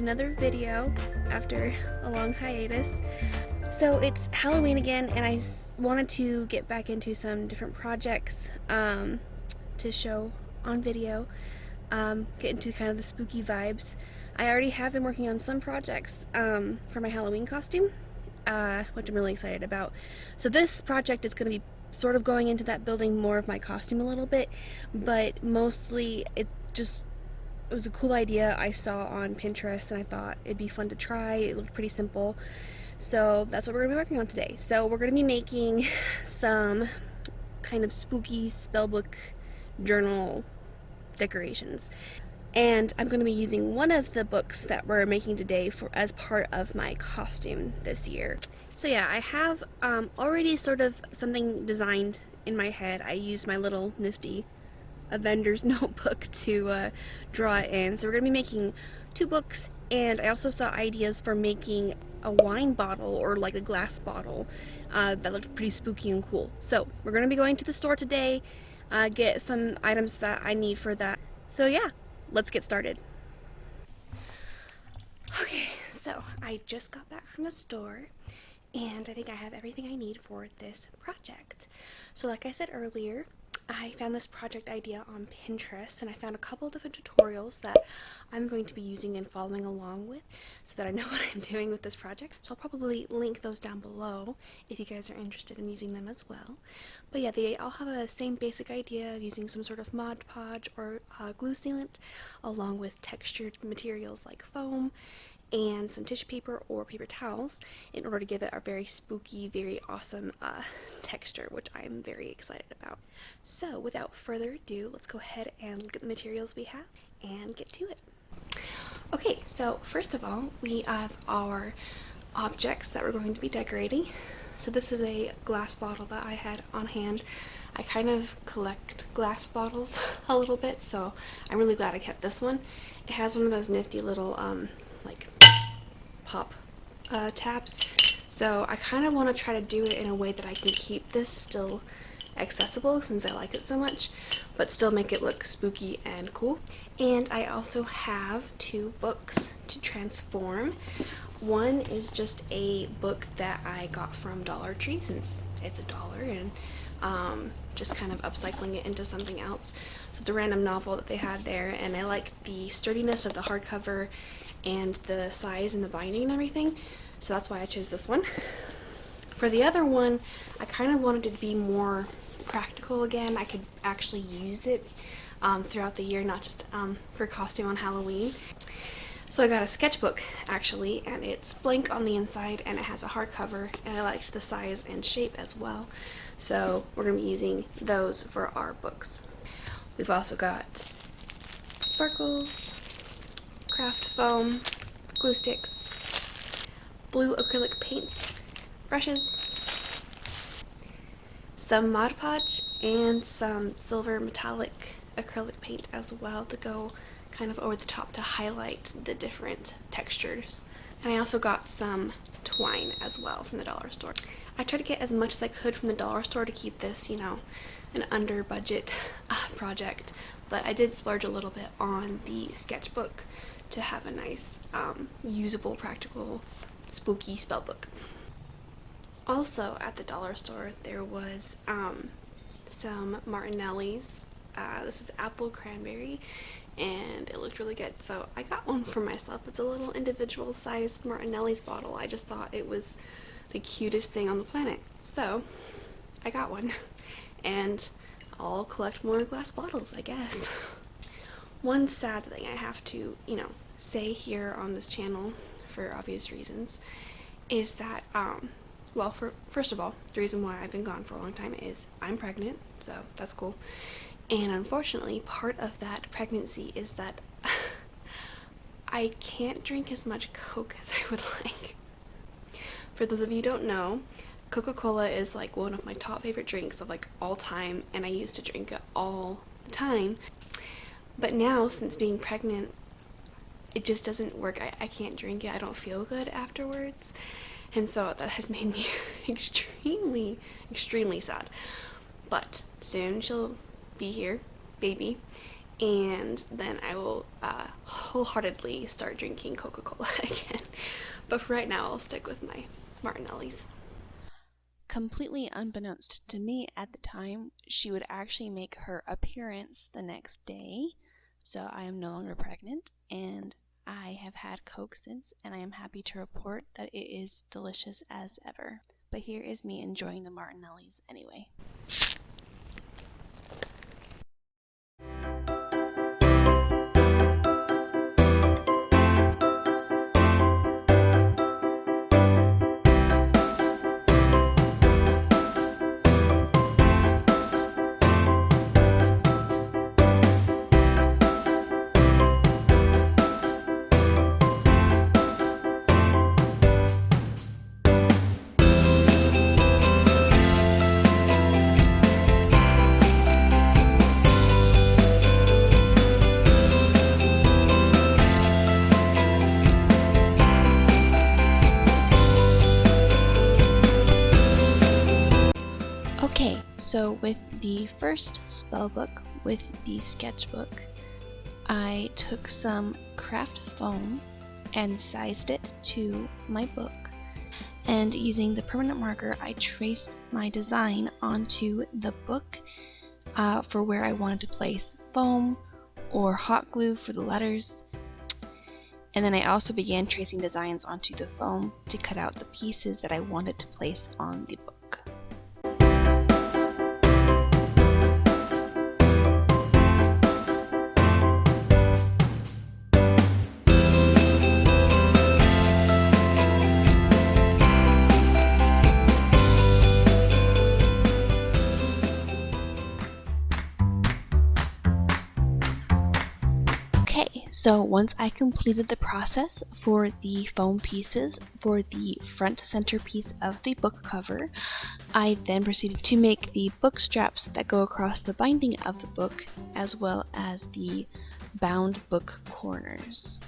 another video after a long hiatus. So it's Halloween again, and I wanted to get back into some different projects to show on video, get into kind of the spooky vibes. I already have been working on some projects for my Halloween costume, which I'm really excited about. So this project is going to be sort of going into that, building more of my costume a little bit, but mostly it was a cool idea I saw on Pinterest, and I thought it'd be fun to try. It looked pretty simple, so that's what we're going to be working on today. So we're going to be making some kind of spooky spellbook journal decorations, and I'm going to be using one of the books that we're making today as part of my costume this year. So yeah, I have already sort of something designed in my head. I used my little nifty Avengers notebook to draw it in. So we're going to be making two books, and I also saw ideas for making a wine bottle or like a glass bottle that looked pretty spooky and cool. So we're going to be going to the store today, get some items that I need for that. So yeah, let's get started. Okay, so I just got back from the store, and I think I have everything I need for this project. So like I said earlier, I found this project idea on Pinterest, and I found a couple different tutorials that I'm going to be using and following along with so that I know what I'm doing with this project. So I'll probably link those down below if you guys are interested in using them as well. But yeah, they all have a same basic idea of using some sort of Mod Podge or glue sealant, along with textured materials like foam and some tissue paper or paper towels in order to give it a very spooky, very awesome texture, which I'm very excited about. So without further ado, let's go ahead and look at the materials we have and get to it. Okay, so first of all, we have our objects that we're going to be decorating. So this is a glass bottle that I had on hand. I kind of collect glass bottles a little bit, so I'm really glad I kept this one. It has one of those nifty little like pop tabs, so I kind of want to try to do it in a way that I can keep this still accessible since I like it so much, but still make it look spooky and cool. And I also have two books to transform. One is just a book that I got from Dollar Tree since it's $1, and just kind of upcycling it into something else. So it's a random novel that they had there, and I like the sturdiness of the hardcover and the size and the binding and everything, so that's why I chose this one. For the other one, I kind of wanted it to be more practical again. I could actually use it throughout the year, not just for costume on Halloween. So I got a sketchbook actually, and it's blank on the inside and it has a hardcover, and I liked the size and shape as well. So we're going to be using those for our books. We've also got sparkles, craft foam, glue sticks, blue acrylic paint brushes, some Mod Podge, and some silver metallic acrylic paint as well to go kind of over the top to highlight the different textures. And I also got some twine as well from the dollar store. I tried to get as much as I could from the dollar store to keep this, you know, an under budget project, but I did splurge a little bit on the sketchbook to have a nice, usable, practical, spooky spellbook. Also at the dollar store there was some Martinelli's. This is apple cranberry, and it looked really good, so I got one for myself. It's a little individual sized Martinelli's bottle. I just thought it was the cutest thing on the planet, so I got one, and I'll collect more glass bottles, I guess. One sad thing I have to, say here on this channel, for obvious reasons, is that, well, first of all, the reason why I've been gone for a long time is I'm pregnant, so that's cool. And unfortunately, part of that pregnancy is that I can't drink as much Coke as I would like. For those of you who don't know, Coca-Cola is like one of my top favorite drinks of like all time, and I used to drink it all the time. But now, since being pregnant, it just doesn't work. I can't drink it. I don't feel good afterwards. And so that has made me extremely, extremely sad. But soon she'll be here, baby, and then I will wholeheartedly start drinking Coca-Cola again. But for right now, I'll stick with my Martinelli's. Completely unbeknownst to me at the time, she would actually make her appearance the next day. So I am no longer pregnant, and I have had Coke since, and I am happy to report that it is delicious as ever. But here is me enjoying the Martinelli's anyway. Okay, so with the first spellbook, with the sketchbook, I took some craft foam and sized it to my book, and using the permanent marker I traced my design onto the book for where I wanted to place foam or hot glue for the letters. And then I also began tracing designs onto the foam to cut out the pieces that I wanted to place on the book. Okay, so once I completed the process for the foam pieces for the front centerpiece of the book cover, I then proceeded to make the book straps that go across the binding of the book, as well as the bound book corners.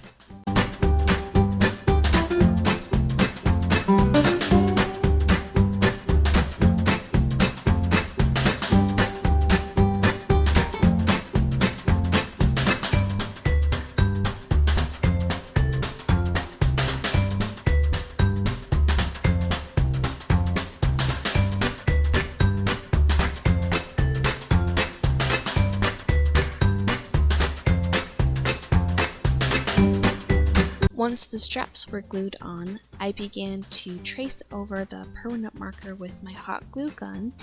Once the straps were glued on, I began to trace over the permanent marker with my hot glue gun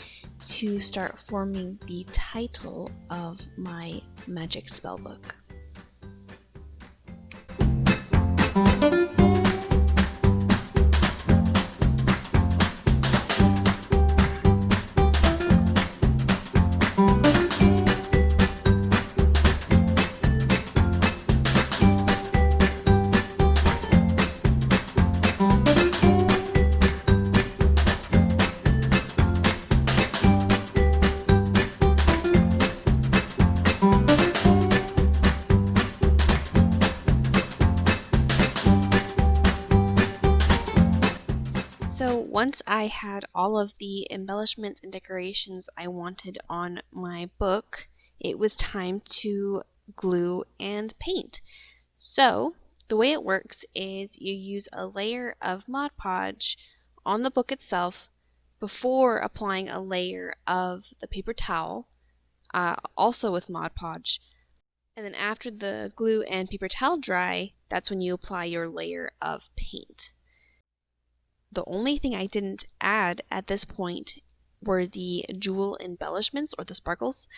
to start forming the title of my magic spellbook. So once I had all of the embellishments and decorations I wanted on my book, it was time to glue and paint. So the way it works is you use a layer of Mod Podge on the book itself before applying a layer of the paper towel, also with Mod Podge. And then after the glue and paper towel dry, that's when you apply your layer of paint. The only thing I didn't add at this point were the jewel embellishments, or the sparkles,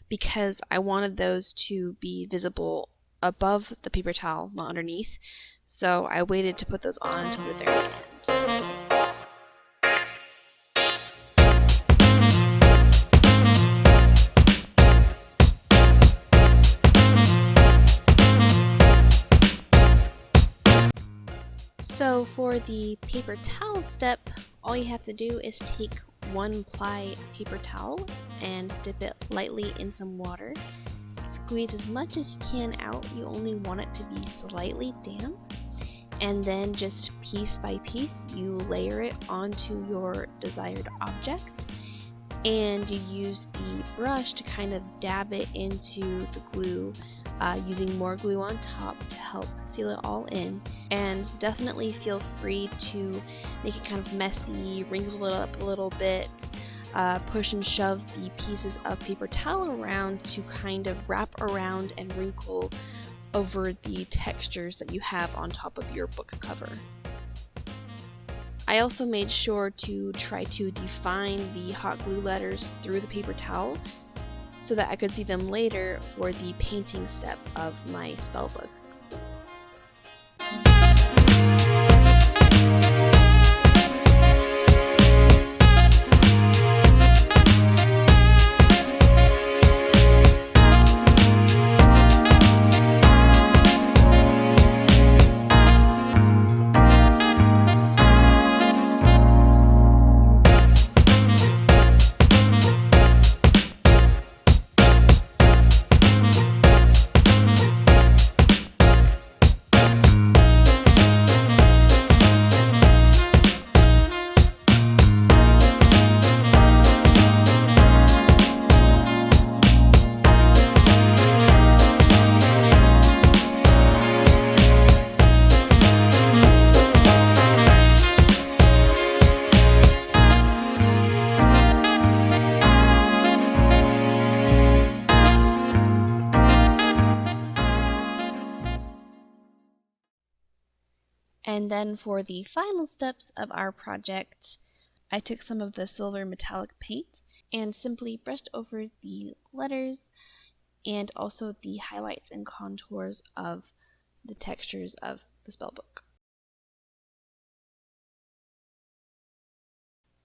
because I wanted those to be visible above the paper towel, not underneath. So I waited to put those on until the very end. So for the paper towel step, all you have to do is take one ply paper towel and dip it lightly in some water. Squeeze as much as you can out, you only want it to be slightly damp. And then just piece by piece, you layer it onto your desired object. and you use the brush to kind of dab it into the glue, using more glue on top to help seal it all in. And definitely feel free to make it kind of messy, wrinkle it up a little bit, push and shove the pieces of paper towel around to kind of wrap around and wrinkle over the textures that you have on top of your book cover. I also made sure to try to define the hot glue letters through the paper towel so that I could see them later for the painting step of my spellbook. And then for the final steps of our project, I took some of the silver metallic paint and simply brushed over the letters and also the highlights and contours of the textures of the spellbook.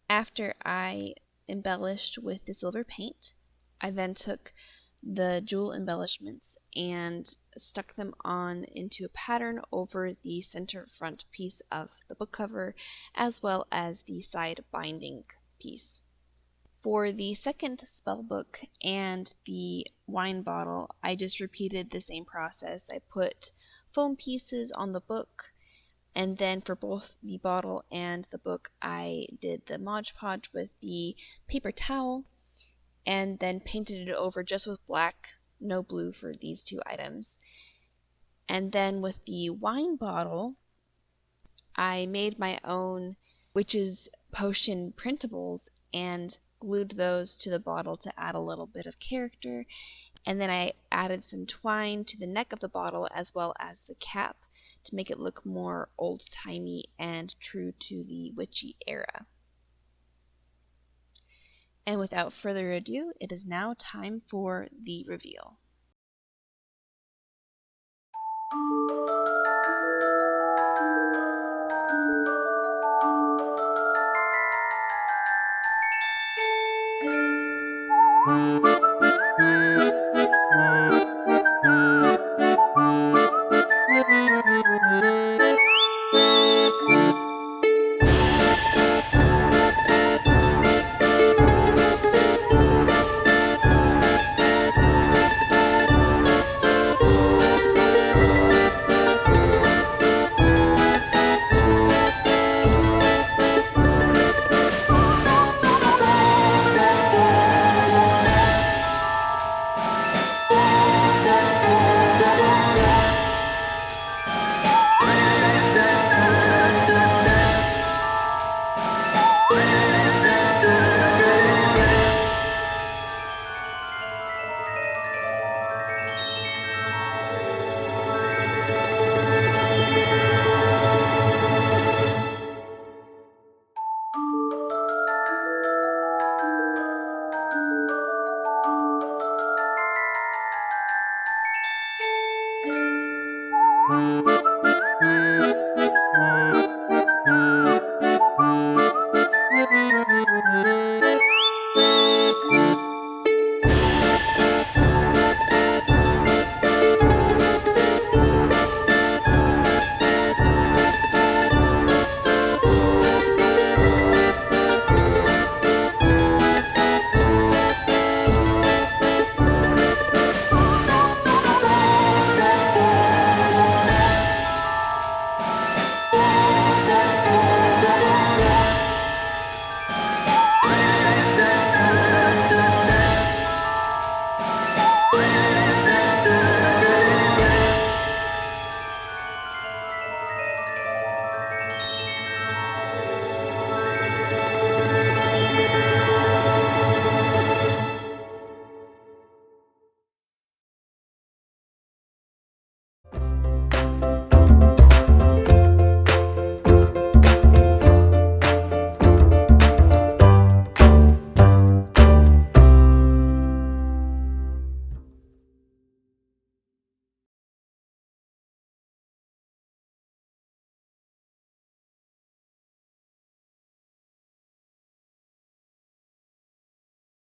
After I embellished with the silver paint, I then took the jewel embellishments and stuck them on into a pattern over the center front piece of the book cover as well as the side binding piece. For the second spellbook and the wine bottle, I just repeated the same process. I put foam pieces on the book, and then for both the bottle and the book I did the Mod Podge with the paper towel and then painted it over just with black, no blue for these two items. And then with the wine bottle, I made my own witch's potion printables and glued those to the bottle to add a little bit of character. And then I added some twine to the neck of the bottle as well as the cap to make it look more old-timey and true to the witchy era. And without further ado, it is now time for the reveal.